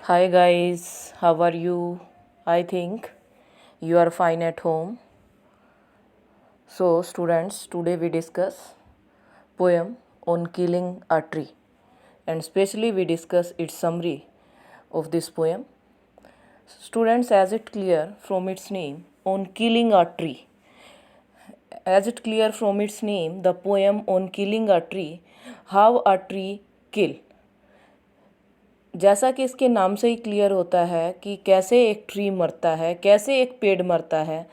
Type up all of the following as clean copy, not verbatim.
Hi guys, how are you? I think you are fine at home. So students, today we discuss poem on killing a tree, and especially we discuss its summary of this poem. Students, as it clear from its name, on killing a tree. As it clear from its name, the poem on killing a tree, how a tree kill. जैसा कि इसके नाम से ही clear होता है कि कैसे एक ट्री मरता है, कैसे एक पेड़ मरता है.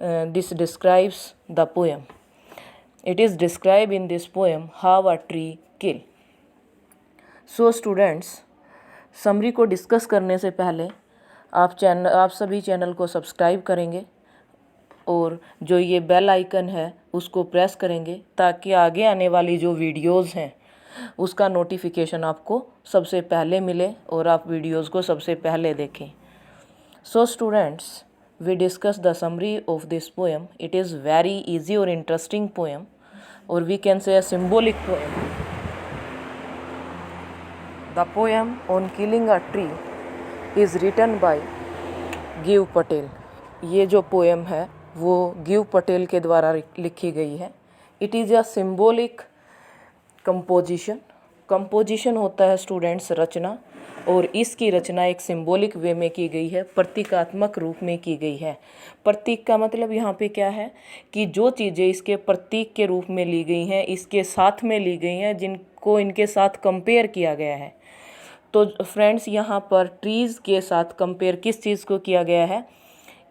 This describes the poem. It is describe in this poem how a tree kill. So students, summary को डिस्कस करने से पहले आप सभी चैनल को सब्सक्राइब करेंगे और जो ये बेल आइकन है उसको प्रेस करेंगे ताकि आगे आने वाली जो वीडियोज़ हैं उसका नोटिफिकेशन आपको सबसे पहले मिले और आप वीडियोज़ को सबसे पहले देखें. So students, we discuss the summary of this poem. It is very easy और इंटरेस्टिंग पोएम, और we can say a symbolic poem. The poem on killing a tree is written by Gieve Patel. ये जो poem है वो give Patel के द्वारा लिखी गई है. It is a symbolic composition. Composition होता है स्टूडेंट्स रचना, और इसकी रचना एक सिंबॉलिक वे में की गई है, प्रतीकात्मक रूप में की गई है. प्रतीक का मतलब यहाँ पे क्या है कि जो चीज़ें इसके प्रतीक के रूप में ली गई हैं, इसके साथ में ली गई हैं, जिनको इनके साथ कंपेयर किया गया है. तो फ्रेंड्स, यहाँ पर ट्रीज़ के साथ कंपेयर किस चीज़ को किया गया है?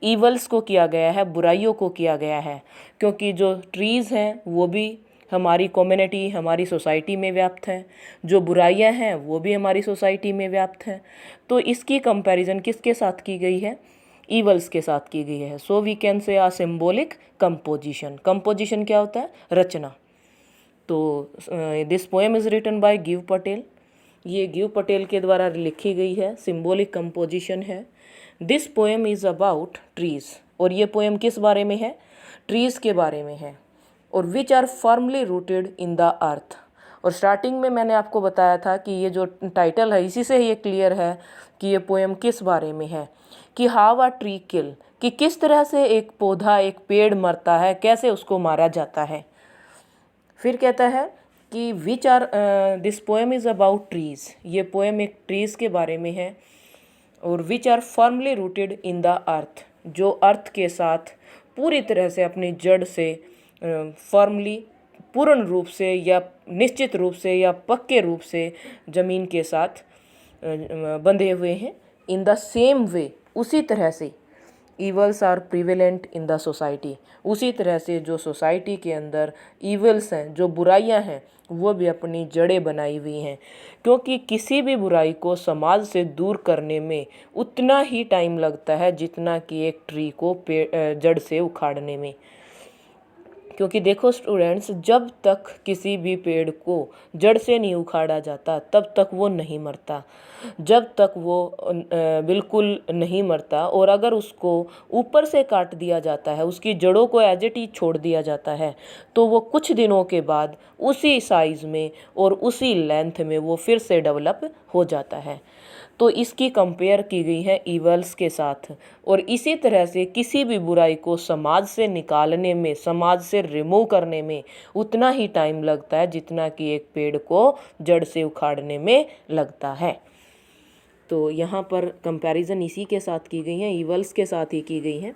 ईवल्स को किया गया है, बुराइयों को किया गया है, क्योंकि जो ट्रीज़ हैं वो भी हमारी कम्युनिटी, हमारी सोसाइटी में व्याप्त हैं. जो बुराइयां हैं वो भी हमारी सोसाइटी में व्याप्त हैं. तो इसकी कंपैरिजन किसके साथ की गई है? ईवल्स के साथ की गई है. सो वी कैन से आ सिंबॉलिक कंपोजिशन. कंपोजिशन क्या होता है? रचना. तो this poem is written by Gieve Patel. ये गिव पटेल के द्वारा लिखी गई है, सिंबॉलिक कंपोजिशन है. This poem is about trees. और ये पोएम किस बारे में है? ट्रीज़ के बारे में है. और which are firmly rooted in the earth. और स्टार्टिंग में मैंने आपको बताया था कि ये जो टाइटल है इसी से ये क्लियर है कि ये पोएम किस बारे में है, कि हाउ अ ट्री किल, कि किस तरह से एक पौधा, एक पेड़ मरता है, कैसे उसको मारा जाता है. फिर कहता है कि which are this poem is about trees. ये पोएम एक ट्रीज़ के बारे में है. और which are firmly rooted in the earth, जो अर्थ के साथ पूरी तरह से अपनी जड़ से फर्मली, पूर्ण रूप से या निश्चित रूप से या पक्के रूप से ज़मीन के साथ बंधे हुए हैं. इन द सेम वे, उसी तरह से evils are prevalent in the society. उसी तरह से जो सोसाइटी के अंदर ईवल्स हैं, जो बुराइयां हैं, वो भी अपनी जड़ें बनाई हुई हैं. क्योंकि किसी भी बुराई को समाज से दूर करने में उतना ही टाइम लगता है जितना कि एक ट्री को जड़ से उखाड़ने में. क्योंकि देखो स्टूडेंट्स, जब तक किसी भी पेड़ को जड़ से नहीं उखाड़ा जाता तब तक वो नहीं मरता. जब तक वो बिल्कुल नहीं मरता, और अगर उसको ऊपर से काट दिया जाता है, उसकी जड़ों को एज इट इज छोड़ दिया जाता है, तो वो कुछ दिनों के बाद उसी साइज़ में और उसी लेंथ में वो फिर से डेवलप हो जाता है. तो इसकी कंपेयर की गई है ईवल्स के साथ. और इसी तरह से किसी भी बुराई को समाज से निकालने में, समाज से रिमूव करने में उतना ही टाइम लगता है जितना कि एक पेड़ को जड़ से उखाड़ने में लगता है. तो यहाँ पर कंपैरिजन इसी के साथ की गई है, ईवल्स के साथ ही की गई हैं.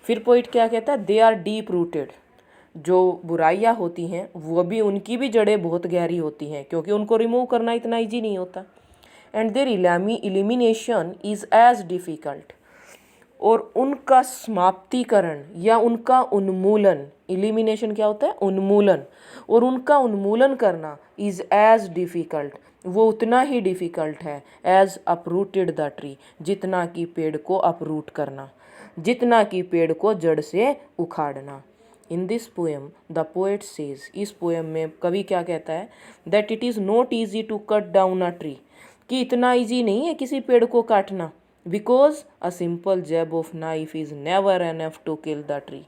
फिर पॉइंट क्या कहता है? They are deep rooted. जो बुराइयाँ होती हैं वो भी, उनकी भी जड़ें बहुत गहरी होती हैं, क्योंकि उनको रिमूव करना इतना ईजी नहीं होता. And their elimination is as difficult. और उनका समाप्तिकरण या उनका उन्मूलन, एलिमिनेशन क्या होता है? उन्मूलन. और उनका उन्मूलन करना इज़ एज डिफ़िकल्ट, वो उतना ही डिफ़िकल्ट है एज अपरूटेड द ट्री, जितना कि पेड़ को अपरूट करना, जितना कि पेड़ को जड़ से उखाड़ना. In this poem the poet says. इस पोएम में कवि क्या कहता है? That it is not easy to cut down a tree, कि इतना इजी नहीं है किसी पेड़ को काटना. Because a simple jab of knife is never enough to kill the tree.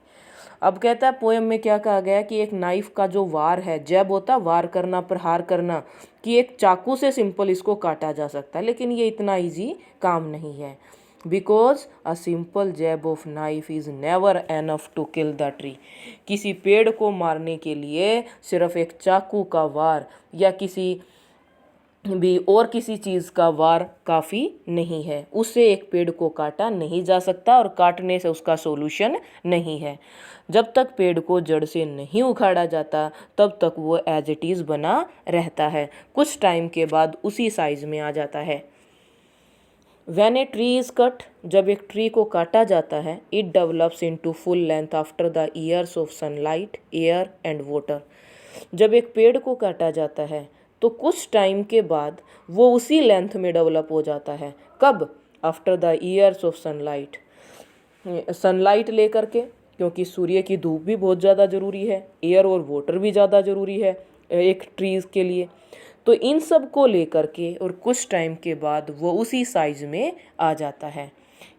अब कहता है पोएम में क्या कहा गया कि एक नाइफ का जो वार है, जैब होता वार करना, प्रहार करना, कि एक चाकू से सिंपल इसको काटा जा सकता है, लेकिन ये इतना इजी काम नहीं है। Because a simple jab of knife is never enough to kill the tree. किसी पेड़ को मारने के लिए सिर्फ एक चाकू का वार या किसी भी और किसी चीज़ का वार काफ़ी नहीं है, उससे एक पेड़ को काटा नहीं जा सकता और काटने से उसका सोल्यूशन नहीं है। जब तक पेड़ को जड़ से नहीं उखाड़ा जाता तब तक वो एज इट इज़ बना रहता है, कुछ टाइम के बाद उसी साइज में आ जाता है। When a tree is cut, जब एक ट्री को काटा जाता है, it develops into full length after the years of sunlight, air and water। जब एक पेड़ को काटा जाता है तो कुछ टाइम के बाद वो उसी लेंथ में डेवलप हो जाता है। कब? After the years of sunlight, sunlight लेकर के, क्योंकि सूर्य की धूप भी बहुत ज़्यादा ज़रूरी है, एयर और वाटर भी ज़्यादा ज़रूरी है एक ट्रीज़ के लिए। तो इन सब को लेकर के और कुछ टाइम के बाद वो उसी साइज में आ जाता है।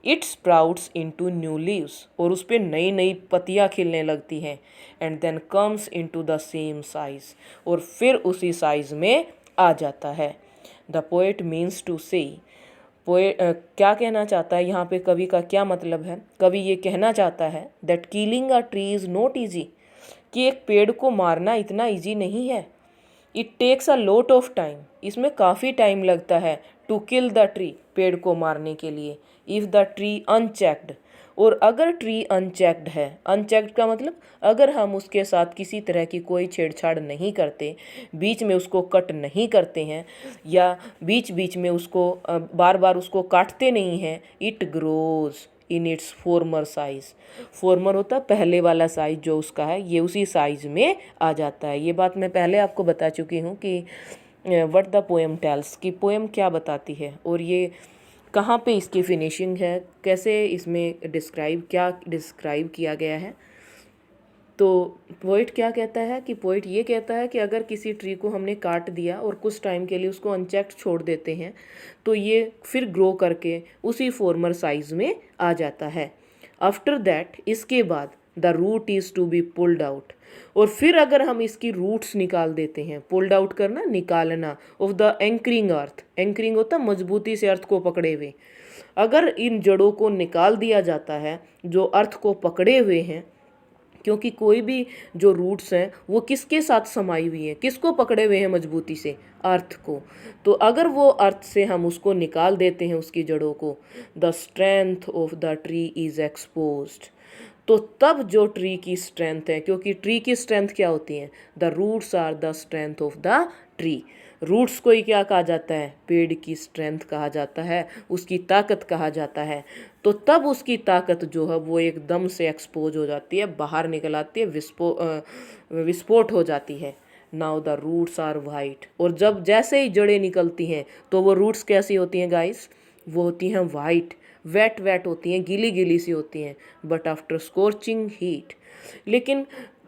It sprouts into new leaves, और उस पर नई नई पत्तियाँ खिलने लगती हैं। And then comes into the same size, और फिर उसी साइज में आ जाता है। The poet means to say, poet क्या कहना चाहता है यहाँ पे, कवि का क्या मतलब है? कवि ये कहना चाहता है that killing a tree is not easy, कि एक पेड़ को मारना इतना ईजी नहीं है। It takes a lot of time, इसमें काफ़ी टाइम लगता है। टू किल द ट्री, पेड़ को मारने के लिए। इफ़ द ट्री अनचेक्ड, और अगर ट्री अनचेक्ड है, अनचेक्ड का मतलब अगर हम उसके साथ किसी तरह की कोई छेड़छाड़ नहीं करते, बीच में उसको कट नहीं करते हैं या बीच बीच में उसको बार बार उसको काटते नहीं हैं, it grows in its farmer size. Farmer होता है पहले वाला साइज जो उसका है, ये उसी साइज में आ जाता है। ये बात मैं पहले आपको बता चुकी हूँ कि व्हाट द पोएम टेल्स, कि पोएम क्या बताती है और ये कहाँ पे इसकी फिनिशिंग है, कैसे इसमें क्या डिस्क्राइब किया गया है। तो पोइट क्या कहता है कि पोइट ये कहता है कि अगर किसी ट्री को हमने काट दिया और कुछ टाइम के लिए उसको अनचेक्ड छोड़ देते हैं तो ये फिर ग्रो करके उसी फॉर्मर साइज में आ जाता है। आफ्टर दैट, इसके बाद the root is to be pulled out, और फिर अगर हम इसकी रूट्स निकाल देते हैं, पुल्ड आउट करना, निकालना, of the anchoring earth, anchoring होता मजबूती से अर्थ को पकड़े हुए, अगर इन जड़ों को निकाल दिया जाता है जो अर्थ को पकड़े हुए हैं, क्योंकि कोई भी जो रूट्स हैं वो किसके साथ समाई हुई हैं, किसको पकड़े हुए हैं मजबूती से, अर्थ को। तो अगर वो अर्थ से हम उसको निकाल देते हैं उसकी जड़ों को, the strength of the tree is exposed, तो तब जो ट्री की स्ट्रेंथ है, क्योंकि ट्री की स्ट्रेंथ क्या होती है, the roots are the strength of the tree. Roots को ही क्या कहा जाता है, पेड़ की स्ट्रेंथ कहा जाता है, उसकी ताकत कहा जाता है। तो तब उसकी ताकत जो है वो एकदम से एक्सपोज हो जाती है, बाहर निकल आती है, विस्फोट हो जाती है। Now the roots are white, और जब जैसे ही जड़ें निकलती हैं तो वो रूट्स कैसी होती हैं गाइस, वो होती हैं वाइट, वेट होती हैं, गीली गीली सी होती हैं। बट आफ्टर स्corching हीट, लेकिन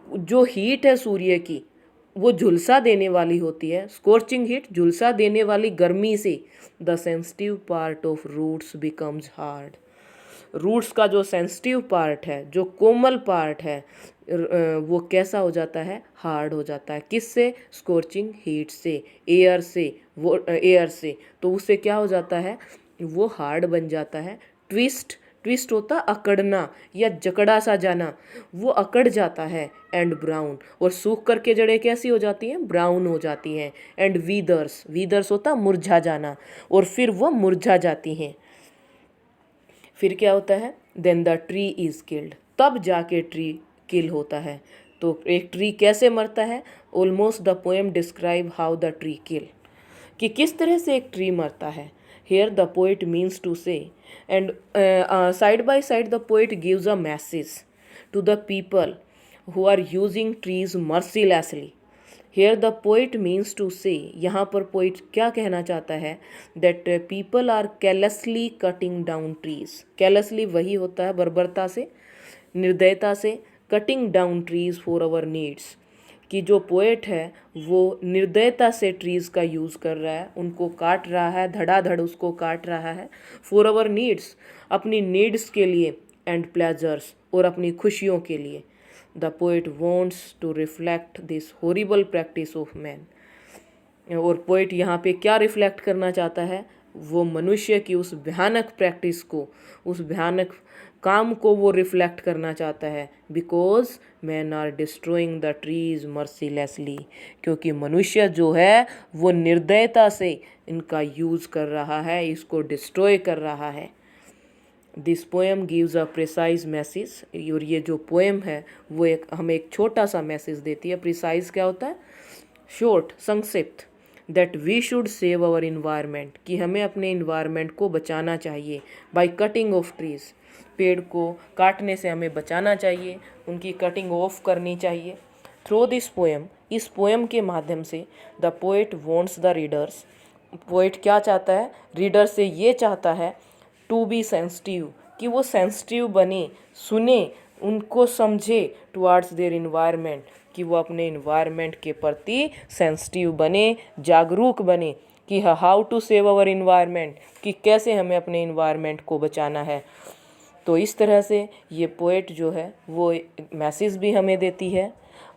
जो हीट है सूर्य की वो झुलसा देने वाली होती है। स्corching हीट, झुलसा देने वाली गर्मी से the sensitive part of roots becomes hard, roots का जो सेंसिटिव पार्ट है, जो कोमल पार्ट है, वो कैसा हो जाता है, हार्ड हो जाता है। किससे? स्corching हीट से, एयर से, वो एयर से, तो उससे क्या हो जाता है, वो हार्ड बन जाता है। ट्विस्ट होता अकड़ना या जकड़ा सा जाना, वो अकड़ जाता है। एंड ब्राउन, और सूख करके जड़ें कैसी हो जाती हैं, ब्राउन हो जाती हैं। एंड वीदर्स होता मुरझा जाना, और फिर वो मुरझा जाती हैं। फिर क्या होता है, then the tree is killed, तब जाके ट्री किल होता है। तो एक ट्री कैसे मरता है, almost the poem describe how the tree kill, कि किस तरह से एक ट्री मरता है। Here the poet means to say, and side by side the poet gives a message to the people who are using trees mercilessly. Here the poet means to say, यहाँ पर poet क्या कहना चाहता है, that people are carelessly cutting down trees. Carelessly वही होता है बर्बरता से, निर्दयता से, cutting down trees for our needs, कि जो पोएट है वो निर्दयता से ट्रीज़ का यूज़ कर रहा है, उनको काट रहा है, धड़ाधड़ उसको काट रहा है, फॉर आवर नीड्स, अपनी नीड्स के लिए, एंड प्लेजर्स, और अपनी खुशियों के लिए। The poet wants to reflect this horrible practice of man. और पोएट यहाँ पे क्या रिफ्लेक्ट करना चाहता है, वो मनुष्य की उस भयानक प्रैक्टिस को, उस भयानक काम को वो रिफ्लेक्ट करना चाहता है। Because man are destroying the trees mercilessly, क्योंकि मनुष्य जो है वो निर्दयता से इनका यूज़ कर रहा है, इसको डिस्ट्रॉय कर रहा है। This poem gives a precise message, और ये जो पोएम है वो हमें एक छोटा सा मैसेज देती है। प्रिसाइज क्या होता है, शॉर्ट, संक्षिप्त। That we should save our environment, कि हमें अपने इन्वायरमेंट को बचाना चाहिए। बाय कटिंग ऑफ ट्रीज, पेड़ को काटने से हमें बचाना चाहिए, उनकी कटिंग ऑफ करनी चाहिए। थ्रू दिस पोएम, इस पोएम के माध्यम से the poet wants the readers, poet क्या चाहता है, रीडर से ये चाहता है टू बी सेंसिटिव, कि वो सेंसिटिव बने, सुने, उनको समझे, टुवार्ड्स देयर इन्वायरमेंट, कि वो अपने इन्वायरमेंट के प्रति सेंसिटिव बने, जागरूक बने, कि how to save our environment, कि कैसे हमें अपने इन्वायरमेंट को बचाना है। तो इस तरह से ये पोएट जो है वो मैसेज भी हमें देती है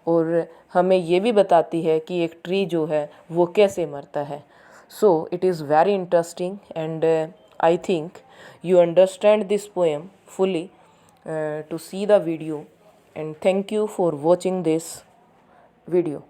और हमें ये भी बताती है कि एक ट्री जो है वो कैसे मरता है। So it is very interesting and I think you understand this poem fully. To see the video, and thank you for watching this video.